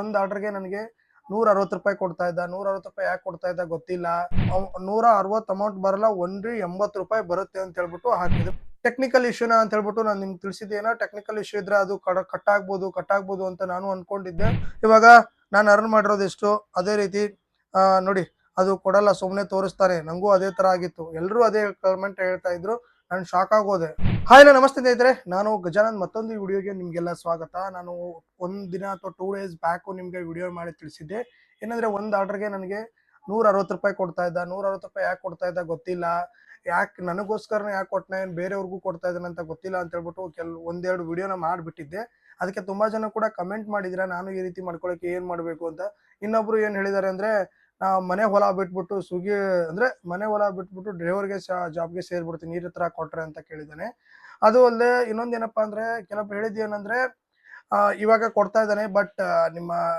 ಒಂದು ಆರ್ಡರ್ಗೆ ನನಗೆ ₹160 ಕೊಡ್ತಾ ಇದ್ದ. ₹160 ಯಾಕೆ ಕೊಡ್ತಾ ಇದ್ದ ಗೊತ್ತಿಲ್ಲ. 160 ಅಮೌಂಟ್ ಬರಲ್ಲ, ಓನ್ಲಿ ₹80 ಬರುತ್ತೆ ಅಂತ ಹೇಳ್ಬಿಟ್ಟು ಹಾಕಿದ್ರು. ಟೆಕ್ನಿಕಲ್ ಇಶ್ಯೂನಾ ಅಂತ ಹೇಳ್ಬಿಟ್ಟು ನಾನು ನಿಮ್ಗೆ ತಿಳಿಸಿದ್ದೇನೋ. ಟೆಕ್ನಿಕಲ್ ಇಶ್ಯೂ ಇದ್ರೆ ಅದು ಕಟ್ ಆಗ್ಬೋದು ಅಂತ ನಾನು ಅನ್ಕೊಂಡಿದ್ದೆ. ಇವಾಗ ನಾನು ಅರ್ನ್ ಮಾಡಿರೋದು ಎಷ್ಟು, ಅದೇ ರೀತಿ ನೋಡಿ ಅದು ಕೊಡಲ್ಲ, ಸುಮ್ಮನೆ ತೋರಿಸ್ತಾರೆ. ನಂಗೂ ಅದೇ ತರ ಆಗಿತ್ತು, ಎಲ್ಲರೂ ಅದೇ ಕಮೆಂಟ್ ಹೇಳ್ತಾ ಇದ್ರು. ನಾನು ಶಾಕ್ ಆಗೋದೆ. ಹಾಯ್ ನಮಸ್ತೆ ಸ್ನೇಹಿತರೆ, ನಾನು ಗಜಾನಂದ್. ಮತ್ತೊಂದು ವಿಡಿಯೋಗೆ ನಿಮ್ಗೆಲ್ಲ ಸ್ವಾಗತ. ನಾನು ಒಂದ್ ದಿನ ಅಥವಾ 2 ಡೇಸ್ ಬ್ಯಾಕ್ ನಿಮ್ಗೆ ವಿಡಿಯೋ ಮಾಡಿ ತಿಳಿಸಿದ್ದೆ. ಏನಂದ್ರೆ ಒಂದು ಆರ್ಡರ್ಗೆ ನನಗೆ ₹160 ಕೊಡ್ತಾ ಇದ್ದ. ₹160 ಯಾಕೆ ಕೊಡ್ತಾ ಇದ್ದ ಗೊತ್ತಿಲ್ಲ. ಯಾಕೆ ನನಗೋಸ್ಕರನೇ ಯಾಕೆ ಕೊಟ್ಟನೆ, ಬೇರೆಯವ್ರಿಗೂ ಕೊಡ್ತಾ ಇದ್ದಾನೆ ಅಂತ ಗೊತ್ತಿಲ್ಲ ಅಂತ ಹೇಳ್ಬಿಟ್ಟು ಒಂದೆರಡು ವಿಡಿಯೋನ ಮಾಡಿಬಿಟ್ಟಿದ್ದೆ. ಅದಕ್ಕೆ ತುಂಬಾ ಜನ ಕೂಡ ಕಮೆಂಟ್ ಮಾಡಿದ್ರ, ನಾನು ಈ ರೀತಿ ಮಾಡ್ಕೊಳಕ್ಕೆ ಏನ್ ಮಾಡ್ಬೇಕು ಅಂತ. ಇನ್ನೊಬ್ರು ಏನ್ ಹೇಳಿದ್ದಾರೆ ಅಂದ್ರೆ, ಮನೆ ಹೊಲ ಬಿಟ್ಬಿಟ್ಟು ಸ್ವಿಗ್ಗಿ ಅಂದ್ರೆ ಮನೆ ಹೊಲ ಬಿಟ್ಬಿಟ್ಟು ಡ್ರೈವರ್ಗೆ ಜಾಬ್ಗೆ ಸೇರ್ಬಿಡ್ತೀನಿ ಈ ತರ ಕೊಟ್ರೆ ಅಂತ ಕೇಳಿದ್ದಾನೆ. ಅದು ಅಲ್ಲದೆ ಇನ್ನೊಂದೇನಪ್ಪಾ ಅಂದ್ರೆ, ಕೆಲವೊಬ್ರು ಹೇಳಿದ್ದು ಏನಂದ್ರೆ, ಇವಾಗ ಕೊಡ್ತಾ ಇದ್ದಾನೆ, ಬಟ್ ನಿಮ್ಮ